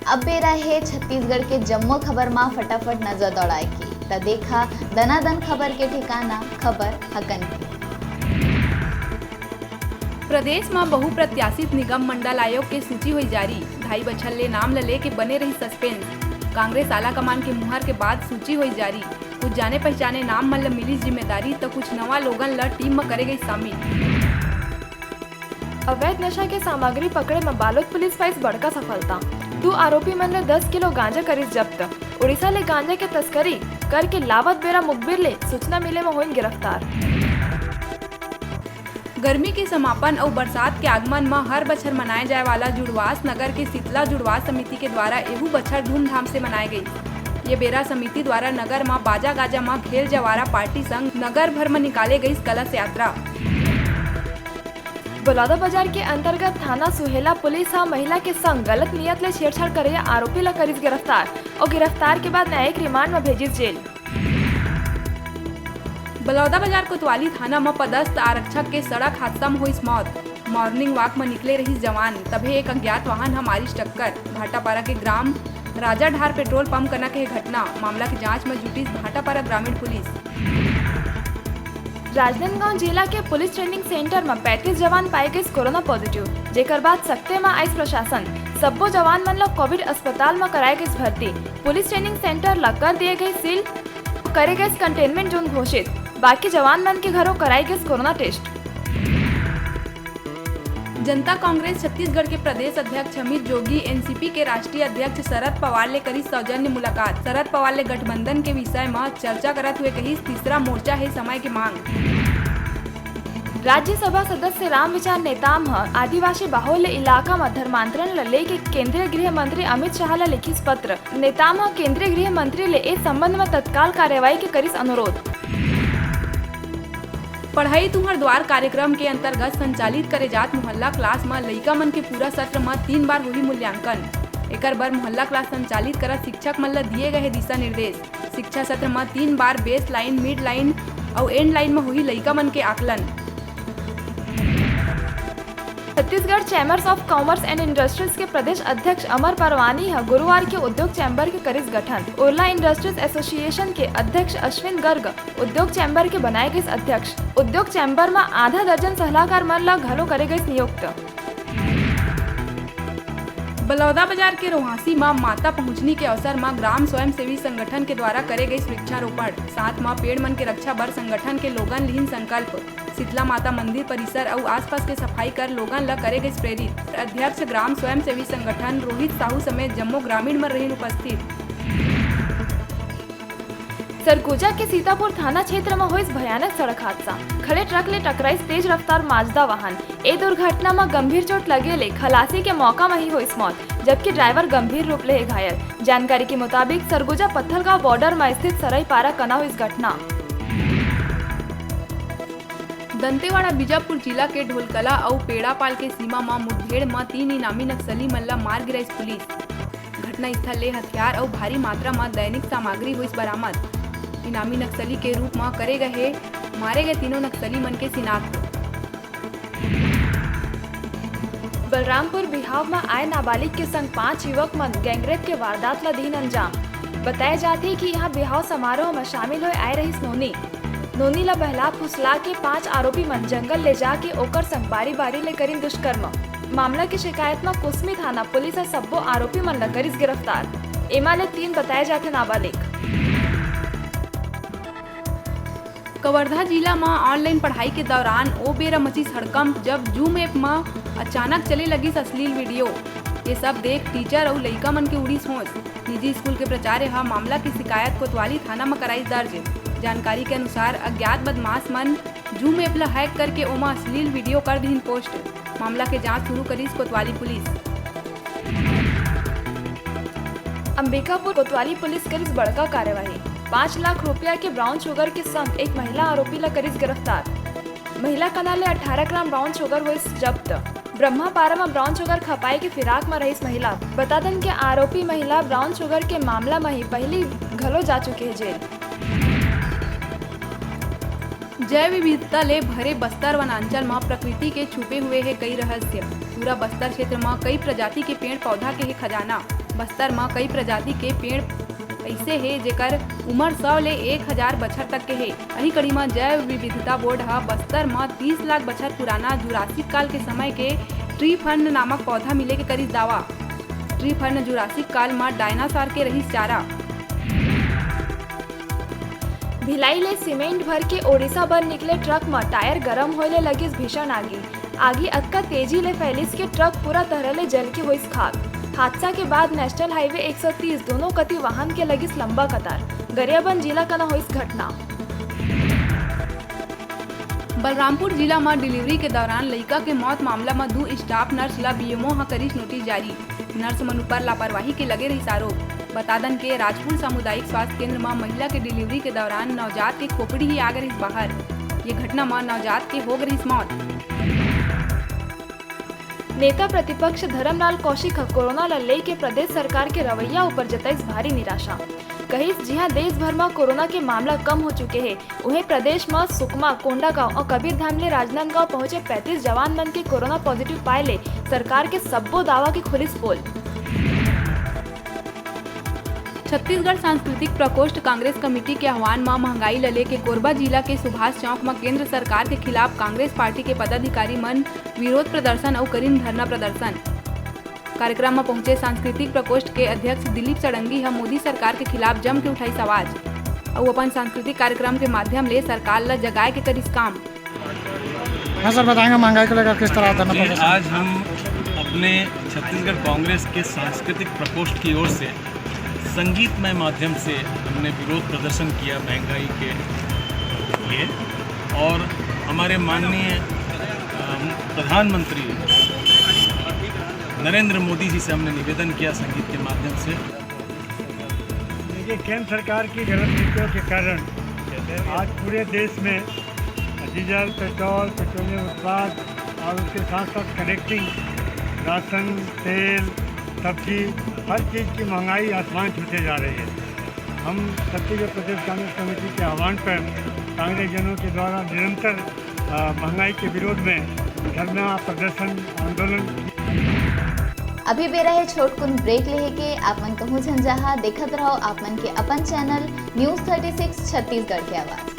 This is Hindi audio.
अब बेरा है छत्तीसगढ़ के जम्मो खबर में फटाफट नजर दौड़ाए की त देखा दनादन खबर के ठिकाना खबर हकन की। प्रदेश में बहुप्रत्याशित निगम मंडल आयोग के सूची हुई जारी। 2.5 बछर ले नाम ल लेके बने रही सस्पेंस। कांग्रेस आला कमान के मुहर के बाद सूची हुई जारी। कुछ जाने पहचाने नाम मन ल मिली जिम्मेदारी तो कुछ नवा लोगन ल टीम में करे गई शामिल। अवैध नशा के सामग्री पकड़े में बालोद पुलिस पाइस बड़का सफलता। 2 आरोपी मन ले 10 किलो गांजा करिस जब्त। उड़ीसा ले गांजा के तस्करी करके लावत बेरा मुखबिर ले सूचना मिले में हुई गिरफ्तार। गर्मी के समापन और बरसात के आगमन में हर बछर मनाए जाए वाला जुड़वास नगर के शीतला जुड़वास समिति के द्वारा एहू बछर धूमधाम से मनाए गई। ये बेरा समिति द्वारा नगर में बाजा गाजा में खेल जवारा पार्टी संग नगर भर में निकाले गई कलश यात्रा। बलौदाबाजार के अंतर्गत थाना सुहेला पुलिस महिला के संग गलत नियत ले छेड़छाड़ करे आरोपी ला करिस गिरफ्तार और गिरफ्तार के बाद न्यायिक रिमांड में भेजिस जेल। बलौदाबाजार कोतवाली थाना में पदस्थ आरक्षक के सड़क हादसा में हुई मौत। मॉर्निंग वॉक में निकले रही जवान तभी एक अज्ञात वाहन हमारी टक्कर। भाटापारा के ग्राम राजाढार पेट्रोल पंप कना के घटना मामला की जांच में जुटी भाटापारा ग्रामीण पुलिस। राजनांदगांव जिला के पुलिस ट्रेनिंग सेंटर में 35 जवान पाए गए कोरोना पॉजिटिव, जेकर बाद सख्ते में आइस प्रशासन। सब्बो जवान मन ला कोविड अस्पताल में कराए गए भर्ती। पुलिस ट्रेनिंग सेंटर ला कर दिए गए सील, करे गए कंटेनमेंट जोन घोषित। बाकी जवान मन के घरों कराई गए कोरोना टेस्ट। जनता कांग्रेस छत्तीसगढ़ के प्रदेश अध्यक्ष अमित जोगी एनसीपी के राष्ट्रीय अध्यक्ष शरद पवार ले करी सौजन्य मुलाकात। शरद पवार ले गठबंधन के विषय में चर्चा करत हुए कही तीसरा मोर्चा है समय की मांग। राज्यसभा सदस्य राम विचार नेताम आदिवासी बाहुल्य इलाका में धर्मांतरण ल लेके केंद्रीय गृह मंत्री अमित शाह ला लिखिस पत्र। नेताम केंद्रीय गृह मंत्री ले इस संबंध में तत्काल कार्यवाही के करिस अनुरोध। पढ़ाई तुहर द्वार कार्यक्रम के अंतर्गत संचालित करे जात मोहल्ला क्लास में लइका मन के पूरा सत्र में 3 बार हुई मूल्यांकन। एकर बर मोहल्ला क्लास संचालित करत शिक्षक मन ल दिए गए दिशा निर्देश। शिक्षा सत्र में 3 बार बेस लाइन, मिड लाइन और एंड लाइन में हुई लइका मन के आकलन। Chhattisgarh chambers of commerce and industries के प्रदेश अध्यक्ष अमर परवानी गुरुवार के उद्योग चैम्बर के करिस गठन। उर्ला इंडस्ट्रीज एसोसिएशन के अध्यक्ष अश्विन गर्ग उद्योग चैम्बर के बनाए गए अध्यक्ष। उद्योग चैम्बर में आधा दर्जन सलाहकार मन ला घलो करे गए नियुक्त। बलौदाबाजार के रोहासी में माता पहुंचनी के अवसर में ग्राम स्वयं सेवी संगठन के द्वारा करे गई वृक्षारोपण। साथ में पेड़ मन के रक्षा बर संगठन के लोगन लिहिन संकल्प। शीतला माता मंदिर परिसर और आसपास के सफाई कर लोगन ला करे गई प्रेरित। अध्यक्ष ग्राम स्वयं सेवी संगठन रोहित साहू समेत जम्मू ग्रामीण में रही उपस्थित। सरगुजा के सीतापुर थाना क्षेत्र में हुई भयानक सड़क हादसा। खड़े ट्रक ले टकराई तेज रफ्तार माजदा वाहन। ए दुर्घटना में गंभीर चोट लगे ले खलासी के मौका में ही हुई मौत, जबकि ड्राइवर गंभीर रूप ले घायल। जानकारी के मुताबिक सरगुजा पत्थलगांव बॉर्डर में स्थित सरईपारा कना हुई घटना। दंतेवाड़ा बीजापुर जिला के ढोलकला और पेड़ापाल के सीमा में मुठभेड़ में 3 इनामी नक्सली मन ला मार गिराई पुलिस। घटना स्थल ले हथियार और भारी मात्रा में दैनिक सामग्री हुई बरामद। इनामी नक्सली के रूप में करे गए मारे गए 3 नक्सली मन के शिनाख्त। बलरामपुर बिहाव में आए नाबालिग के संग 5 युवक मन गैंगरेप के वारदात ला दीन अंजाम। बताया जाती कि यहाँ बिहाव समारोह में शामिल हो आए रही नोनी ला बहला फुसला के 5 आरोपी मन जंगल ले जाके ओकर संग बारी बारी ले करीन दुष्कर्म। मामला की शिकायत में कुसमी थाना पुलिस सब्बो आरोपी मन ला करिस गिरफ्तार। एमा ले 3 बताए जाते नाबालिग। कवर्धा जिला में ऑनलाइन पढ़ाई के दौरान ओ बेरा मची हड़कंप जब जूम ऐप में अचानक चले लगी अश्लील वीडियो। ये सब देख टीचर और लइका मन के उड़ी सोच। निजी स्कूल के प्राचार्य मामला की शिकायत कोतवाली थाना में कराई दर्ज। जानकारी के अनुसार अज्ञात बदमाश मन जूम ऐप ला हैक करके ओमा अश्लील वीडियो कर दीन पोस्ट। मामला के जांच शुरू करी कोतवाली पुलिस। अंबिकापुर कोतवाली पुलिस करिस बड़का कार्यवाही। 5 लाख रुपया के ब्राउन शुगर के संग एक महिला आरोपी ला करिस गिरफ्तार। महिला कना ले 18 ग्राम ब्राउन शुगर हुई जब्त। ब्रह्मापारा में ब्राउन शुगर खपाई के फिराक में रही महिला। बता दें कि आरोपी महिला ब्राउन शुगर के मामला में ही पहली घलो जा चुके हैं जेल। जैव विविधता ले भरे बस्तर वनांचल में प्रकृति के छुपे हुए है कई रहस्य। पूरा बस्तर क्षेत्र में कई प्रजाति के पेड़ पौधा के है खजाना। बस्तर में कई प्रजाति के पेड़ ऐसे है जेकर उम्र 100 ले 1000 बछर तक के है। यही कड़ी में जैव विविधता बोर्ड हा बस्तर में 30 लाख बछर पुराना जुरासिक काल के समय के ट्री फर्न नामक पौधा मिले के करीस दावा। ट्री फर्न जुरासिक काल में डायनासोर के रहीस चारा। भिलाई ले सीमेंट भर के ओडिशा बर निकले ट्रक में टायर गरम होने लगिस भीषण आगी। आगी अतका तेजी ले फैलिस के ट्रक पूरा तरह ले जल के होइस खाक। हादसा के बाद नेशनल हाईवे 130 दोनों कति वाहन के लगिस लंबा कतार। गरियाबंद जिला का न होइस घटना। बलरामपुर जिला में डिलीवरी के दौरान लड़का के मौत मामला में 2 स्टाफ नर्स ला बीएमओ हा करीस नोटिस जारी। नर्स मन ऊपर लापरवाही के लगे रही आरोप। बतादन के राजपुर सामुदायिक स्वास्थ्य केंद्र में महिला के डिलीवरी के दौरान नवजात के खोपड़ी ही आ गई बाहर। ये घटना में नवजात के हो गई मौत। नेता प्रतिपक्ष धर्मलाल कौशिक कोरोना लड़ाई के प्रदेश सरकार के रवैया ऊपर जताइस भारी निराशा। कहिस जिहां देश भर में कोरोना के मामला कम हो चुके हैं, उन्हें प्रदेश में सुकमा, कोंडागांव और कबीरधाम ले राजनांदगांव पहुंचे 35 जवान मन के कोरोना पॉजिटिव पाए ले सरकार के सब्बो दावा की खुलिस पोल। छत्तीसगढ़ सांस्कृतिक प्रकोष्ठ कांग्रेस कमेटी के आह्वान में महंगाई लले के कोरबा जिला के सुभाष चौक में केंद्र सरकार के खिलाफ कांग्रेस पार्टी के पदाधिकारी मन विरोध प्रदर्शन और करीन धरना प्रदर्शन। कार्यक्रम में पहुंचे सांस्कृतिक प्रकोष्ठ के अध्यक्ष दिलीप सड़ंगी हम मोदी सरकार के खिलाफ जम के उठाई आवाज और अपन सांस्कृतिक कार्यक्रम के माध्यम ले सरकार ला जगाए के करिस काम। हाँ सर, बताएंगे महंगाई को लेकर किस तरह धरना प्रदर्शन? आज हम अपने छत्तीसगढ़ कांग्रेस के सांस्कृतिक प्रकोष्ठ की ओर से संगीतमय माध्यम से हमने विरोध प्रदर्शन किया महंगाई के लिए और हमारे माननीय प्रधानमंत्री नरेंद्र मोदी जी से हमने निवेदन किया संगीत के माध्यम से। देखिए, केंद्र सरकार की गलत नीतियों के कारण आज पूरे देश में डीजल, पेट्रोल, पेट्रोलियम उत्पाद और उसके साथ साथ कनेक्टिंग राशन, तेल, सब्जी, हर चीज़ की महंगाई आसमान छूते जा रही है। हम छत्तीसगढ़ प्रदेश कांग्रेस कमेटी के आह्वान पर कांग्रेस जनों के द्वारा निरंतर महंगाई के विरोध में धरना प्रदर्शन आंदोलन। अभी बेरा है छोटकुन ब्रेक लेहे के आपमन कहूँ झंझाहा देखत रहो आपमन के अपन चैनल न्यूज़ 36 छत्तीसगढ़ के आवाज़।